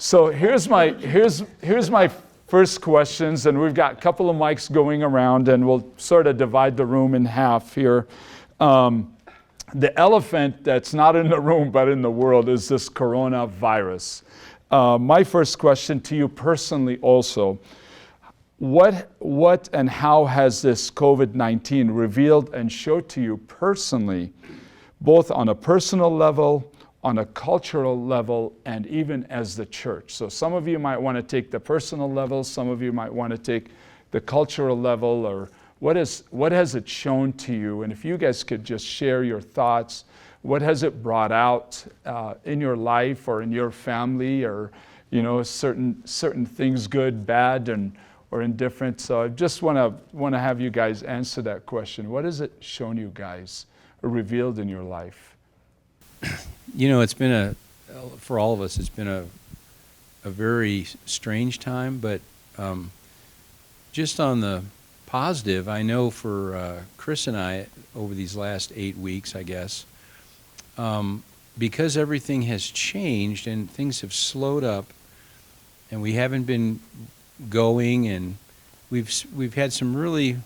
So here's my first questions, and we've got a couple of mics going around, and we'll sort of divide the room in half here. The elephant that's not in the room but in the world is this coronavirus. My first question to you personally also, what and how has this COVID-19 revealed and showed to you personally, both on a personal level, on a cultural level, and even as the church? So some of you might want to take the personal level, some of you might want to take the cultural level, or what has it shown to you? And if you guys could just share your thoughts, what has it brought out in your life or in your family, or certain things, good, bad, or indifferent? So I just want to have you guys answer that question. What has it shown you guys or revealed in your life? It's been for all of us, it's been a very strange time, but just on the positive, I know for Chris and I, over these last 8 weeks, I guess, because everything has changed and things have slowed up, and we haven't been going, and we've had some really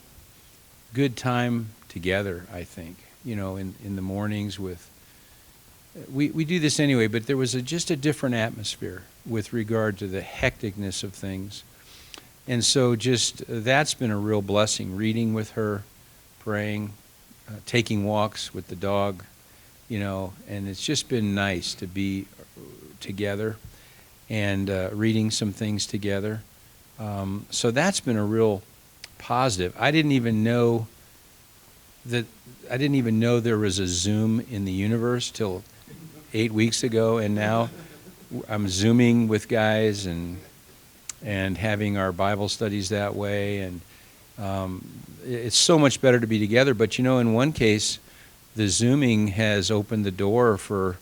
good time together, I think, in the mornings with. We do this anyway, but there was just a different atmosphere with regard to the hecticness of things. And so just that's been a real blessing, reading with her, praying, taking walks with the dog, and it's just been nice to be together and reading some things together. So that's been a real positive. I didn't even know there was a Zoom in the universe till 8 weeks ago, and now I'm Zooming with guys and having our Bible studies that way, and it's so much better to be together. But in one case, the Zooming has opened the door for,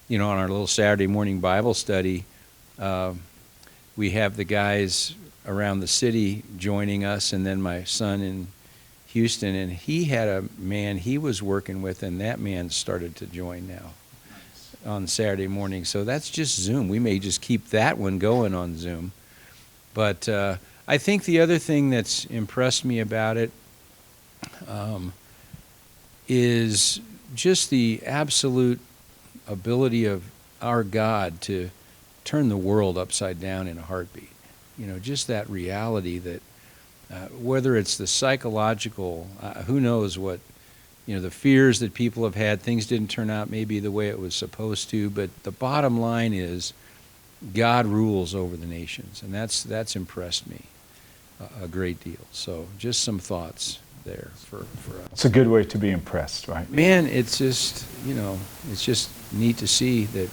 on our little Saturday morning Bible study, we have the guys around the city joining us, and then my son in Houston, and he had a man he was working with, and that man started to join now on Saturday morning. So that's just Zoom. We may just keep that one going on Zoom. But I think the other thing that's impressed me about it is just the absolute ability of our God to turn the world upside down in a heartbeat. Just that reality that whether it's the psychological, who knows what, the fears that people have had, things didn't turn out maybe the way it was supposed to, but the bottom line is God rules over the nations, and that's impressed me a great deal. So just some thoughts there for us. It's a good way to be impressed, right? Man, it's just, it's just neat to see that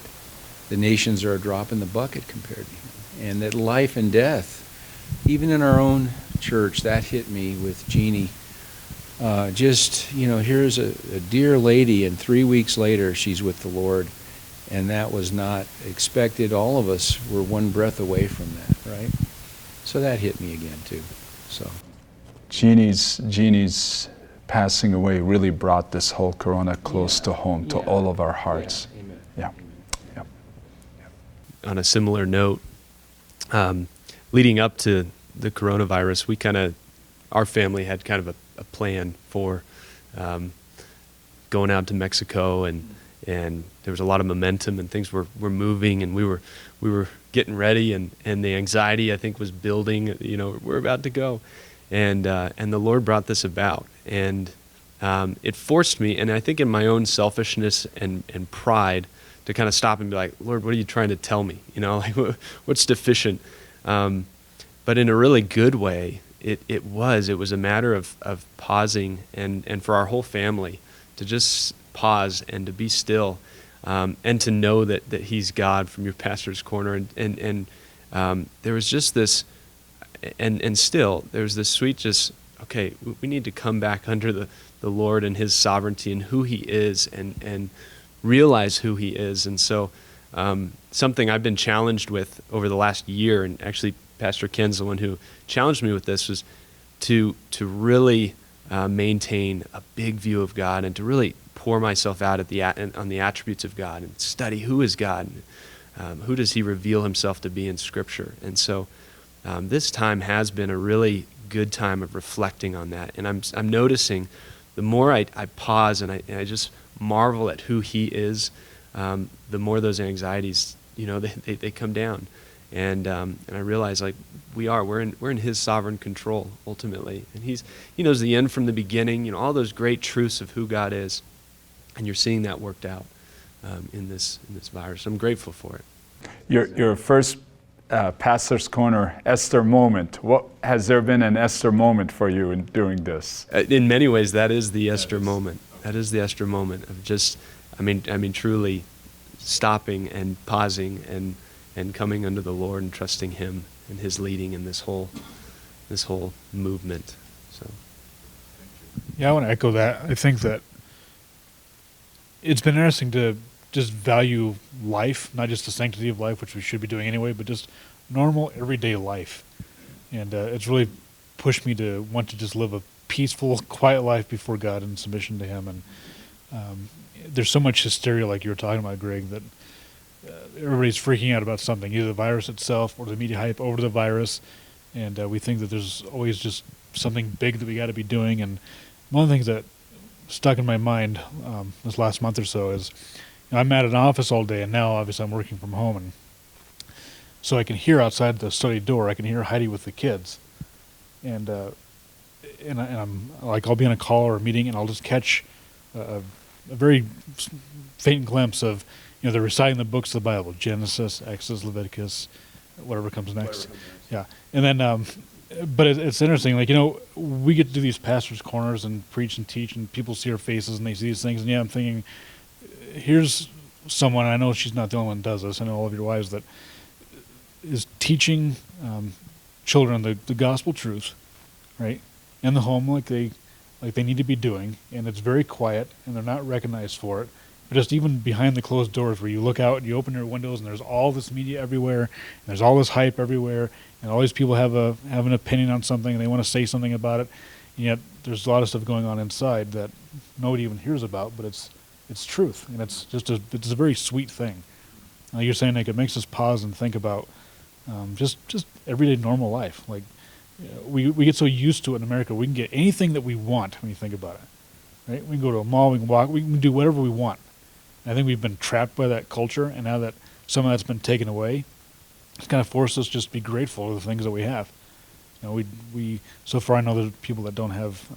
the nations are a drop in the bucket compared to him, and that life and death, even in our own church, that hit me with Jeannie. Here's a dear lady, and 3 weeks later she's with the Lord, and that was not expected. All of us were one breath away from that, right? So that hit me again too. So Jeannie's passing away really brought this whole corona close to home, to all of our hearts. Yeah. Amen. Yeah. Amen. Yeah. On a similar note, leading up to the coronavirus, our family had kind of a plan for going out to Mexico, and there was a lot of momentum, and things were moving, and we were getting ready, and the anxiety, I think, was building. We're about to go, and the Lord brought this about, and it forced me, and I think in my own selfishness and pride, to kind of stop and be like, Lord, what are you trying to tell me? What's deficient? But in a really good way, it was a matter of pausing, and for our whole family to just pause and to be still, and to know that He's God from your pastor's corner, and there was just this, and still there's this sweet just, okay, we need to come back under the Lord and His sovereignty and who He is, and realize who He is. And so something I've been challenged with over the last year, and actually Pastor Ken's the one who challenged me with this, was to really maintain a big view of God, and to really pour myself out on the attributes of God, and study who is God, Who does he reveal himself to be in Scripture? And so this time has been a really good time of reflecting on that. And I'm noticing the more I pause and I just marvel at who he is, the more those anxieties, they come down. And I realize, like, we're in his sovereign control ultimately, and he knows the end from the beginning. All those great truths of who God is, and you're seeing that worked out in this virus. I'm grateful for it. Your first Pastor's Corner Esther moment. What has there been an Esther moment for you in doing this? In many ways, that is the Esther moment. That is the Esther moment of just, I mean, truly stopping and pausing and coming under the Lord and trusting Him and His leading in this whole movement. So, yeah, I want to echo that. I think that it's been interesting to just value life, not just the sanctity of life, which we should be doing anyway, but just normal, everyday life. And it's really pushed me to want to just live a peaceful, quiet life before God in submission to Him. And there's so much hysteria, like you were talking about, Greg, that everybody's freaking out about something, either the virus itself or the media hype over the virus. And we think that there's always just something big that we got to be doing. And one of the things that stuck in my mind this last month or so is, I'm at an office all day, and now obviously I'm working from home, and so I can hear outside the study door. I can hear Heidi with the kids, and I'm like, I'll be on a call or a meeting, and I'll just catch a very faint glimpse of, they're reciting the books of the Bible: Genesis, Exodus, Leviticus, whatever comes next. Yeah, and then but it's interesting, like, we get to do these pastors' corners and preach and teach, and people see our faces and they see these things, and I'm thinking, here's someone, I know she's not the only one that does this, I know all of your wives, that is teaching children the gospel truth, right, in the home, like they need to be doing, and it's very quiet, and they're not recognized for it. But just even behind the closed doors, where you look out and you open your windows, and there's all this media everywhere, and there's all this hype everywhere, and all these people have an opinion on something, and they want to say something about it, and yet there's a lot of stuff going on inside that nobody even hears about, but it's truth, and it's a very sweet thing. Like you're saying, like, it makes us pause and think about just everyday normal life. Like, we get so used to it in America, we can get anything that we want when you think about it, right? We can go to a mall, we can walk, we can do whatever we want. And I think we've been trapped by that culture, and now that some of that's been taken away, it's kind of forced us just to be grateful for the things that we have. We so far, I know there's people that don't have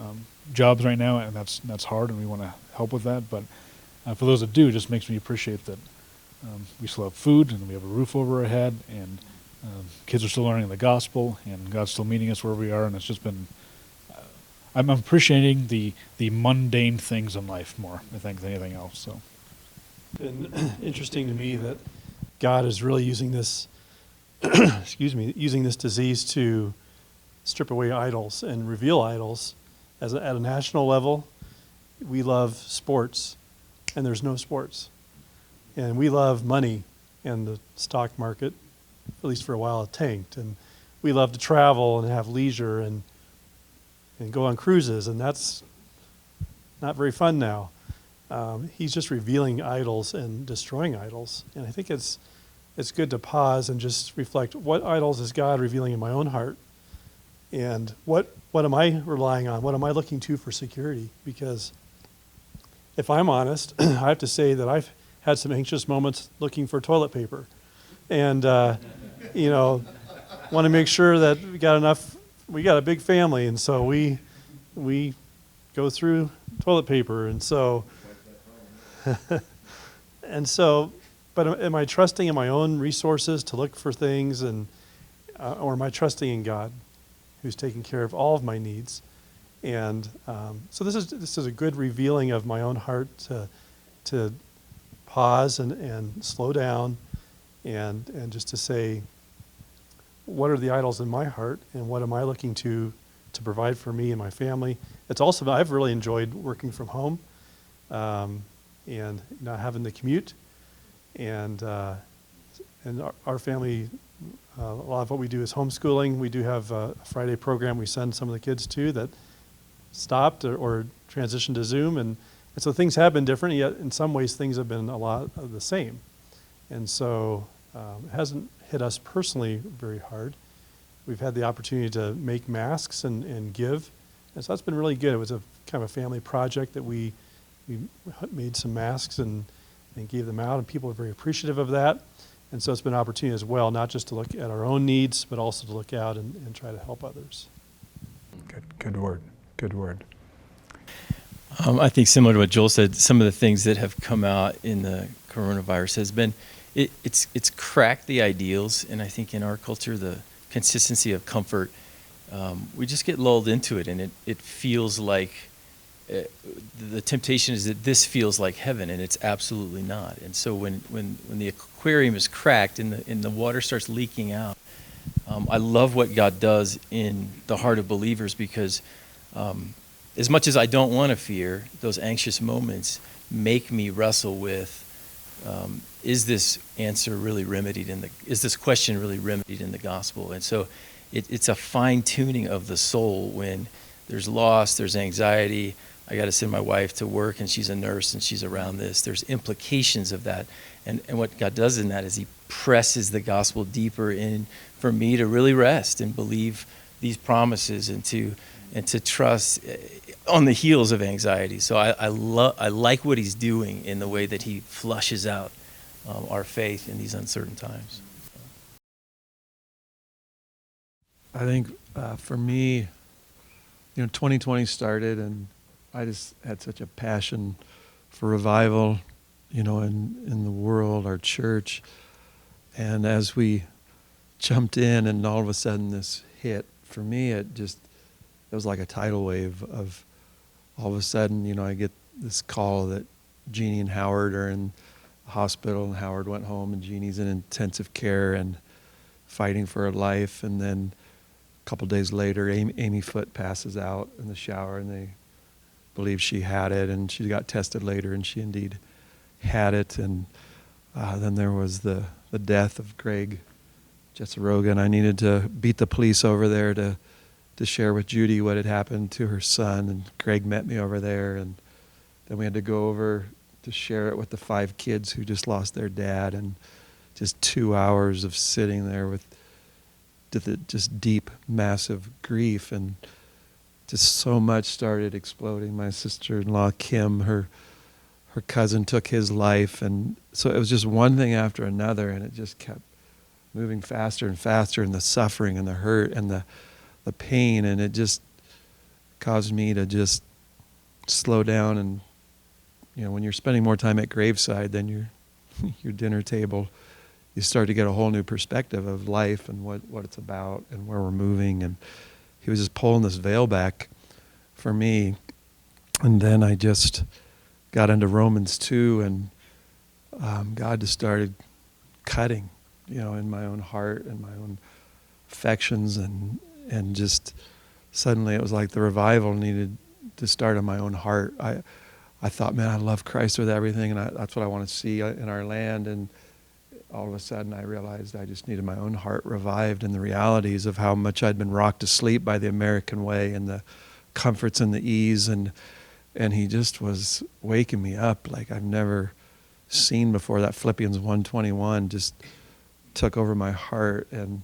jobs right now, and that's hard, and we want to help with that, but for those that do, it just makes me appreciate that we still have food, and we have a roof over our head, and kids are still learning the gospel, and God's still meeting us where we are, and it's just been, I'm appreciating the mundane things in life more, I think, than anything else. So, It's been interesting to me that God is really using this, using this disease to strip away idols and reveal idols. At a national level, we love sports, and there's no sports. And we love money, and the stock market, at least for a while, it tanked. And we love to travel and have leisure and go on cruises, and that's not very fun now. He's just revealing idols and destroying idols. And I think it's good to pause and just reflect, what idols is God revealing in my own heart? And what am I relying on? What am I looking to for security? Because if I'm honest, I have to say that I've had some anxious moments looking for toilet paper. And, want to make sure that we got enough. We got a big family, and so we go through toilet paper. And so, but am I trusting in my own resources to look for things, or am I trusting in God, who's taking care of all of my needs? And so this is a good revealing of my own heart to pause and slow down, and just to say, what are the idols in my heart, and what am I looking to provide for me and my family? It's also, I've really enjoyed working from home, and not having the commute, and our family, a lot of what we do is homeschooling. We do have a Friday program we send some of the kids to that stopped or transitioned to Zoom, and so things have been different, yet in some ways things have been a lot of the same. And so It hasn't hit us personally very hard. We've had the opportunity to make masks and give, and so that's been really good. It was a kind of a family project that we made some masks and gave them out, and people are very appreciative of that. And so it's been an opportunity as well, not just to look at our own needs, but also to look out and try to help others. Good word. Good word. I think similar to what Joel said, some of the things that have come out in the coronavirus has been, it's cracked the ideals, and I think in our culture, the consistency of comfort, we just get lulled into it, and it feels like, the temptation is that this feels like heaven, and it's absolutely not. And so when the aquarium is cracked and the water starts leaking out, I love what God does in the heart of believers, because as much as I don't want to fear, those anxious moments make me wrestle with, is this answer really remedied is this question really remedied in the gospel? And so it's a fine tuning of the soul when there's loss, there's anxiety. I got to send my wife to work, and she's a nurse, and she's around this. There's implications of that. And what God does in that is he presses the gospel deeper in for me to really rest and believe these promises and to trust on the heels of anxiety. So I like what he's doing in the way that he flushes out our faith in these uncertain times. I think for me, 2020 started, and I just had such a passion for revival, in the world, our church. And as we jumped in, and all of a sudden this hit, for me, it was like a tidal wave of all of a sudden, I get this call that Jeannie and Howard are in the hospital, and Howard went home, and Jeannie's in intensive care and fighting for her life. And then a couple days later, Amy Foote passes out in the shower, and they believe she had it, and she got tested later, and she indeed had it. And then there was the death of Greg Jesseroga, and I needed to beat the police over there to share with Judy what had happened to her son. And Greg met me over there, and then we had to go over to share it with the 5 kids who just lost their dad, and just 2 hours of sitting there with just deep, massive grief, and just so much started exploding. My sister-in-law, Kim, her cousin took his life, and so it was just one thing after another, and it just kept moving faster and faster, and the suffering and the hurt and the pain, and it just caused me to just slow down. And when you're spending more time at graveside than your dinner table, you start to get a whole new perspective of life and what it's about and where we're moving. And he was just pulling this veil back for me. And then I just got into Romans 2, and God just started cutting, in my own heart and my own affections, and just suddenly it was like the revival needed to start in my own heart. I thought, man, I love Christ with everything, and that's what I want to see in our land. And all of a sudden I realized I just needed my own heart revived, and the realities of how much I'd been rocked to sleep by the American way and the comforts and the ease, and he just was waking me up like I've never seen before. That Philippians 1:21 just took over my heart, and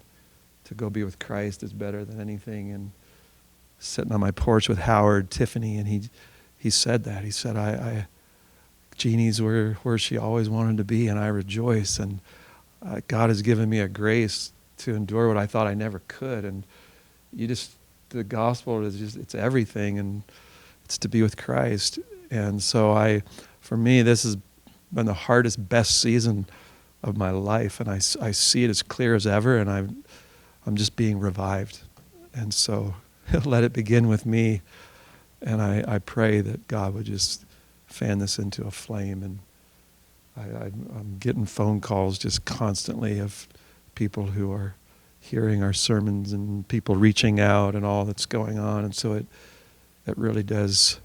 to go be with Christ is better than anything. And sitting on my porch with Howard, Tiffany, and he said that. He said, Jeannie's where she always wanted to be, and I rejoice. And God has given me a grace to endure what I thought I never could. And the gospel is it's everything, and it's to be with Christ. And so for me, this has been the hardest, best season of my life, and I see it as clear as ever, and I'm just being revived. And so let it begin with me, and I pray that God would just fan this into a flame. And I'm getting phone calls just constantly of people who are hearing our sermons, and people reaching out, and all that's going on. And so it really does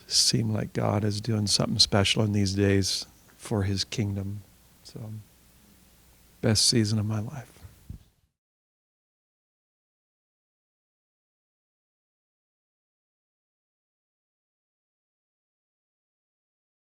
seem like God is doing something special in these days for his kingdom. So, best season of my life.